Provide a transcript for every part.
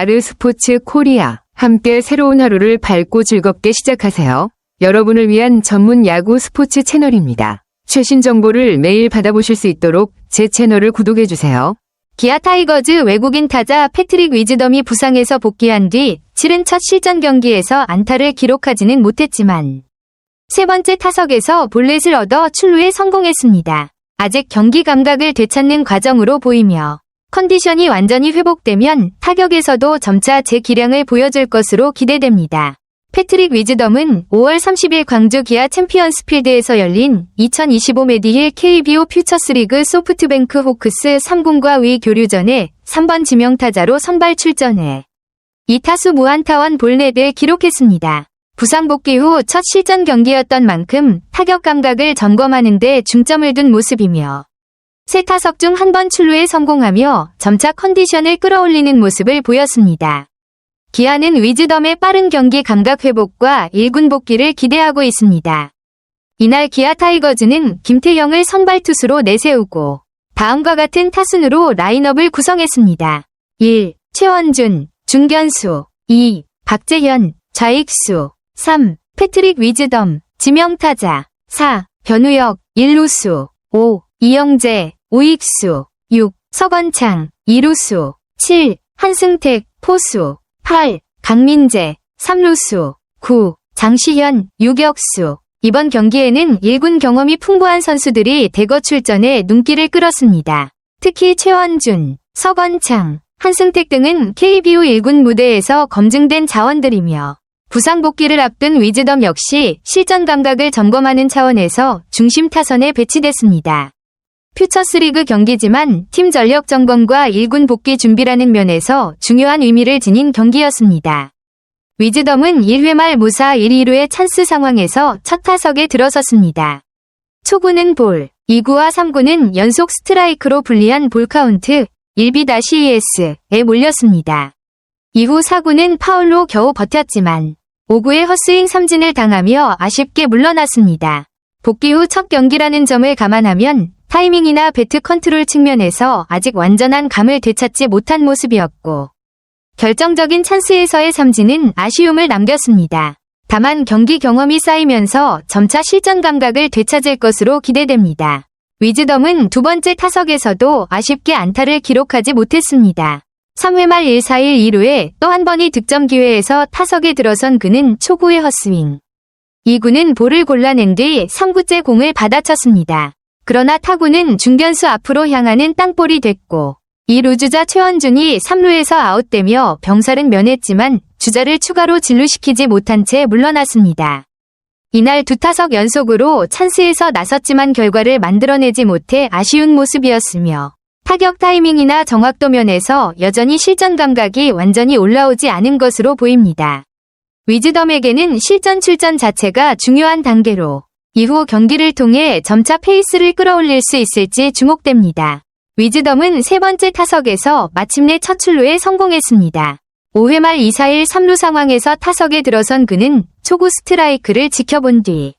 아르스포츠 코리아. 함께 새로운 하루를 밝고 즐겁게 시작하세요. 여러분을 위한 전문 야구 스포츠 채널입니다. 최신 정보를 매일 받아보실 수 있도록 제 채널을 구독해주세요. 기아 타이거즈 외국인 타자 패트릭 위즈덤이 부상에서 복귀한 뒤 치른 첫 실전 경기에서 안타를 기록하지는 못했지만 세 번째 타석에서 볼넷을 얻어 출루에 성공했습니다. 아직 경기 감각을 되찾는 과정으로 보이며 컨디션이 완전히 회복되면 타격에서도 점차 제 기량을 보여줄 것으로 기대됩니다. 패트릭 위즈덤은 5월 30일 광주 기아 챔피언스필드에서 열린 2025 메디힐 KBO 퓨처스리그 소프트뱅크 호크스 3군과 의 교류전에 3번 지명타자로 선발 출전해 2타수 무안타원 볼넷을 기록했습니다. 부상 복귀 후 첫 실전 경기였던 만큼 타격 감각을 점검하는 데 중점을 둔 모습이며 세 타석 중 한 번 출루에 성공하며 점차 컨디션을 끌어올리는 모습을 보였습니다. 기아는 위즈덤의 빠른 경기 감각 회복과 1군 복귀를 기대하고 있습니다. 이날 기아 타이거즈는 김태형을 선발 투수로 내세우고 다음과 같은 타순으로 라인업을 구성했습니다. 1. 최원준, 중견수 2. 박재현, 좌익수 3. 패트릭 위즈덤, 지명타자 4. 변우혁, 1루수 5. 이영재, 우익수 6. 서건창, 2루수 7. 한승택, 포수 8. 강민재, 3루수 9. 장시현, 유격수. 이번 경기에는 1군 경험이 풍부한 선수들이 대거 출전해 눈길을 끌었습니다. 특히 최원준, 서건창, 한승택 등은 KBO 1군 무대에서 검증된 자원들이며 부상 복귀를 앞둔 위즈덤 역시 실전 감각을 점검하는 차원에서 중심 타선에 배치됐습니다. 퓨처스리그 경기지만 팀 전력 점검과 1군 복귀 준비라는 면에서 중요한 의미를 지닌 경기였습니다. 위즈덤은 1회 말 무사 1-2루의 찬스 상황에서 첫 타석에 들어섰습니다. 초구는 볼, 2구와 3구는 연속 스트라이크로 불리한 볼 카운트 1B-ES에 몰렸습니다. 이후 4구는 파울로 겨우 버텼지만 5구에 헛스윙 삼진을 당하며 아쉽게 물러났습니다. 복귀 후 첫 경기라는 점을 감안하면 타이밍이나 배트 컨트롤 측면에서 아직 완전한 감을 되찾지 못한 모습이었고 결정적인 찬스에서의 삼진은 아쉬움을 남겼습니다. 다만 경기 경험이 쌓이면서 점차 실전 감각을 되찾을 것으로 기대됩니다. 위즈덤은 두 번째 타석에서도 아쉽게 안타를 기록하지 못했습니다. 3회 말 1-4-1 2루에 또 한 번의 득점 기회에서 타석에 들어선 그는 초구의 헛스윙 2구는 볼을 골라낸 뒤 3구째 공을 받아쳤습니다. 그러나 타구는 중견수 앞으로 향하는 땅볼이 됐고 2루주자 최원준이 3루에서 아웃되며 병살은 면했지만 주자를 추가로 진루시키지 못한 채 물러났습니다. 이날 두 타석 연속으로 찬스에서 나섰지만 결과를 만들어내지 못해 아쉬운 모습이었으며 타격 타이밍이나 정확도 면에서 여전히 실전 감각이 완전히 올라오지 않은 것으로 보입니다. 위즈덤에게는 실전 출전 자체가 중요한 단계로 이후 경기를 통해 점차 페이스를 끌어올릴 수 있을지 주목됩니다. 위즈덤은 세 번째 타석에서 마침내 첫 출루에 성공했습니다. 5회 말 2-4-1 3루 상황에서 타석에 들어선 그는 초구 스트라이크를 지켜본 뒤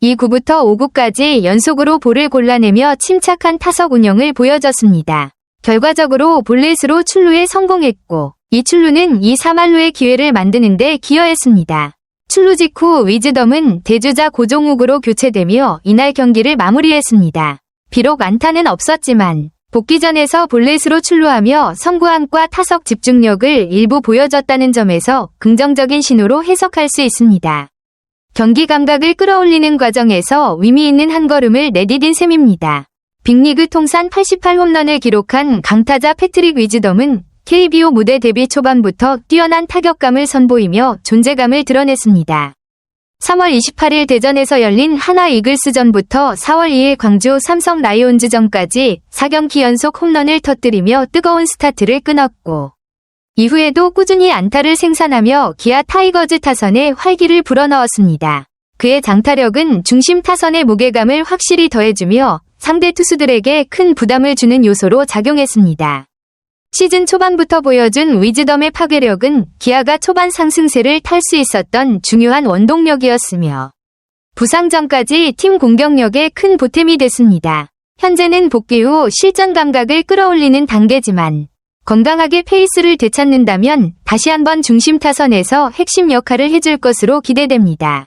2구부터 5구까지 연속으로 볼을 골라내며 침착한 타석 운영을 보여줬습니다. 결과적으로 볼넷으로 출루에 성공했고 이 출루는 2-3할루의 기회를 만드는 데 기여했습니다. 출루 직후 위즈덤은 대주자 고종욱으로 교체되며 이날 경기를 마무리했습니다. 비록 안타는 없었지만 복귀전에서 볼넷으로 출루하며 선구안과 타석 집중력을 일부 보여줬다는 점에서 긍정적인 신호로 해석할 수 있습니다. 경기 감각을 끌어올리는 과정에서 의미 있는 한 걸음을 내디딘 셈입니다. 빅리그 통산 88홈런을 기록한 강타자 패트릭 위즈덤은 KBO 무대 데뷔 초반부터 뛰어난 타격감을 선보이며 존재감을 드러냈습니다. 3월 28일 대전에서 열린 하나 이글스전부터 4월 2일 광주 삼성 라이온즈전까지 4경기 연속 홈런을 터뜨리며 뜨거운 스타트를 끊었고 이후에도 꾸준히 안타를 생산하며 기아 타이거즈 타선에 활기를 불어넣었습니다. 그의 장타력은 중심 타선의 무게감을 확실히 더해주며 상대 투수들에게 큰 부담을 주는 요소로 작용했습니다. 시즌 초반부터 보여준 위즈덤의 파괴력은 기아가 초반 상승세를 탈 수 있었던 중요한 원동력이었으며 부상 전까지 팀 공격력에 큰 보탬이 됐습니다. 현재는 복귀 후 실전 감각을 끌어올리는 단계지만 건강하게 페이스를 되찾는다면 다시 한번 중심 타선에서 핵심 역할을 해줄 것으로 기대됩니다.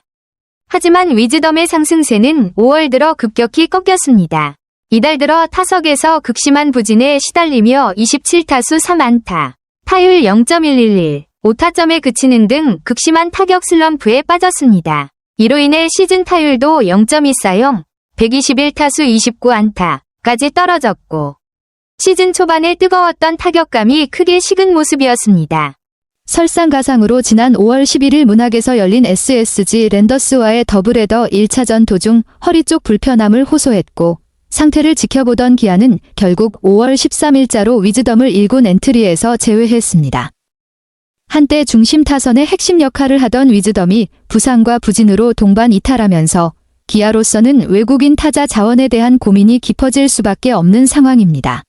하지만 위즈덤의 상승세는 5월 들어 급격히 꺾였습니다. 이달 들어 타석에서 극심한 부진에 시달리며 27타수 3안타, 타율 0.111, 5타점에 그치는 등 극심한 타격 슬럼프에 빠졌습니다. 이로 인해 시즌 타율도 0.240, 121타수 29안타까지 떨어졌고 시즌 초반에 뜨거웠던 타격감이 크게 식은 모습이었습니다. 설상가상으로 지난 5월 11일 문학에서 열린 SSG 랜더스와의 더블헤더 1차전 도중 허리 쪽 불편함을 호소했고 상태를 지켜보던 기아는 결국 5월 13일자로 위즈덤을 1군 엔트리에서 제외했습니다. 한때 중심 타선의 핵심 역할을 하던 위즈덤이 부상과 부진으로 동반 이탈하면서 기아로서는 외국인 타자 자원에 대한 고민이 깊어질 수밖에 없는 상황입니다.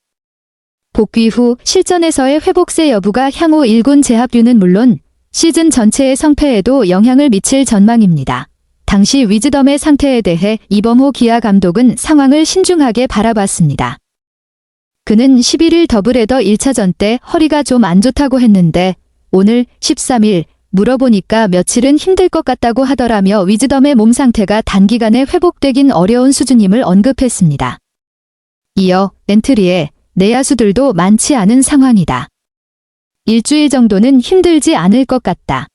복귀 후 실전에서의 회복세 여부가 향후 1군 재합류는 물론 시즌 전체의 성패에도 영향을 미칠 전망입니다. 당시 위즈덤의 상태에 대해 이범호 기아 감독은 상황을 신중하게 바라봤습니다. 그는 11일 더블헤더 1차전 때 허리가 좀 안 좋다고 했는데 오늘 13일 물어보니까 며칠은 힘들 것 같다고 하더라며 위즈덤의 몸 상태가 단기간에 회복되긴 어려운 수준임을 언급했습니다. 이어 엔트리에 내야수들도 많지 않은 상황이다. 일주일 정도는 힘들지 않을 것 같다.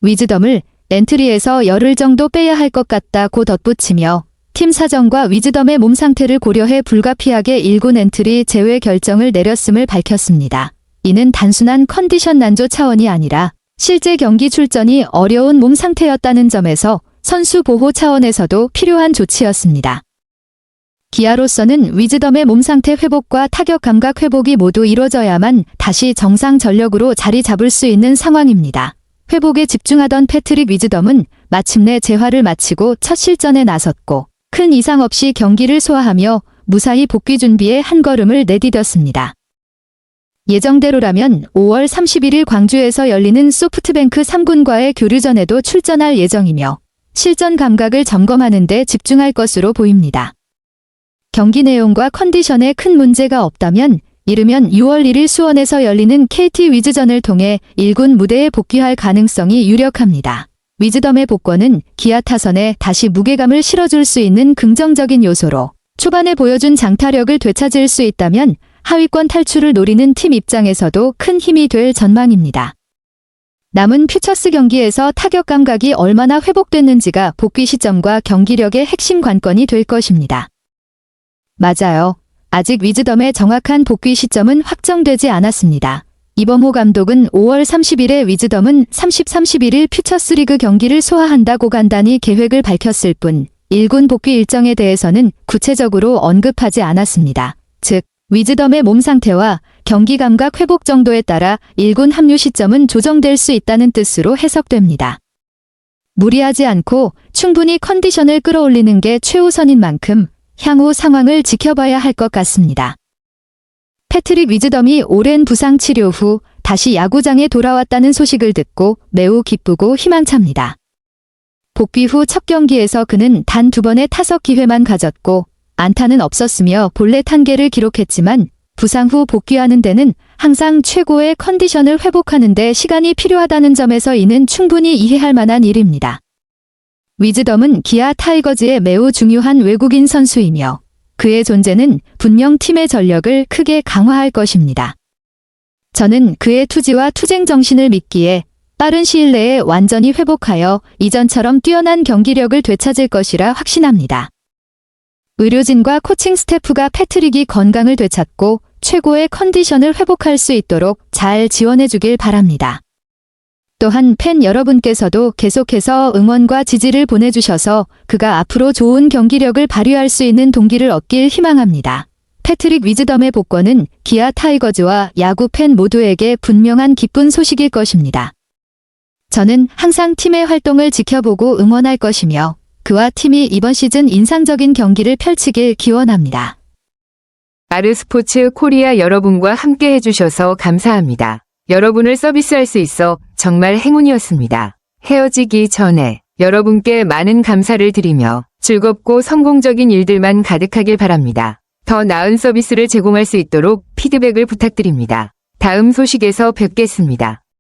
위즈덤을 엔트리에서 열흘 정도 빼야 할 것 같다고 덧붙이며 팀 사정과 위즈덤의 몸 상태를 고려해 불가피하게 1군 엔트리 제외 결정을 내렸음을 밝혔습니다. 이는 단순한 컨디션 난조 차원이 아니라 실제 경기 출전이 어려운 몸 상태였다는 점에서 선수 보호 차원에서도 필요한 조치였습니다. 기아로서는 위즈덤의 몸 상태 회복과 타격 감각 회복이 모두 이뤄져야만 다시 정상 전력으로 자리 잡을 수 있는 상황입니다. 회복에 집중하던 패트릭 위즈덤은 마침내 재활을 마치고 첫 실전에 나섰고 큰 이상 없이 경기를 소화하며 무사히 복귀 준비에 한 걸음을 내디뎠습니다. 예정대로라면 5월 31일 광주에서 열리는 소프트뱅크 3군과의 교류전에도 출전할 예정이며 실전 감각을 점검하는 데 집중할 것으로 보입니다. 경기 내용과 컨디션에 큰 문제가 없다면 이르면 6월 1일 수원에서 열리는 KT 위즈전을 통해 1군 무대에 복귀할 가능성이 유력합니다. 위즈덤의 복권은 기아 타선에 다시 무게감을 실어줄 수 있는 긍정적인 요소로 초반에 보여준 장타력을 되찾을 수 있다면 하위권 탈출을 노리는 팀 입장에서도 큰 힘이 될 전망입니다. 남은 퓨처스 경기에서 타격 감각이 얼마나 회복됐는지가 복귀 시점과 경기력의 핵심 관건이 될 것입니다. 맞아요. 아직 위즈덤의 정확한 복귀 시점은 확정되지 않았습니다. 이범호 감독은 5월 30일에 위즈덤은 30-31일 퓨처스 리그 경기를 소화한다고 간단히 계획을 밝혔을 뿐 1군 복귀 일정에 대해서는 구체적으로 언급하지 않았습니다. 즉, 위즈덤의 몸 상태와 경기 감각 회복 정도에 따라 1군 합류 시점은 조정될 수 있다는 뜻으로 해석됩니다. 무리하지 않고 충분히 컨디션을 끌어올리는 게 최우선인 만큼 향후 상황을 지켜봐야 할 것 같습니다. 패트릭 위즈덤이 오랜 부상 치료 후 다시 야구장에 돌아왔다는 소식을 듣고 매우 기쁘고 희망찹니다. 복귀 후 첫 경기에서 그는 단 2번의 타석 기회만 가졌고 안타는 없었으며 볼넷 1개를 기록했지만 부상 후 복귀하는 데는 항상 최고의 컨디션을 회복하는 데 시간이 필요하다는 점에서 이는 충분히 이해할 만한 일입니다. 위즈덤은 기아 타이거즈의 매우 중요한 외국인 선수이며 그의 존재는 분명 팀의 전력을 크게 강화할 것입니다. 저는 그의 투지와 투쟁 정신을 믿기에 빠른 시일 내에 완전히 회복하여 이전처럼 뛰어난 경기력을 되찾을 것이라 확신합니다. 의료진과 코칭 스태프가 패트릭이 건강을 되찾고 최고의 컨디션을 회복할 수 있도록 잘 지원해주길 바랍니다. 또한 팬 여러분께서도 계속해서 응원과 지지를 보내주셔서 그가 앞으로 좋은 경기력을 발휘할 수 있는 동기를 얻길 희망합니다. 패트릭 위즈덤의 복권은 기아 타이거즈와 야구 팬 모두에게 분명한 기쁜 소식일 것입니다. 저는 항상 팀의 활동을 지켜보고 응원할 것이며 그와 팀이 이번 시즌 인상적인 경기를 펼치길 기원합니다. 아르스포츠 코리아 여러분과 함께 해주셔서 감사합니다. 여러분을 서비스할 수 있어 정말 행운이었습니다. 헤어지기 전에 여러분께 많은 감사를 드리며 즐겁고 성공적인 일들만 가득하길 바랍니다. 더 나은 서비스를 제공할 수 있도록 피드백을 부탁드립니다. 다음 소식에서 뵙겠습니다.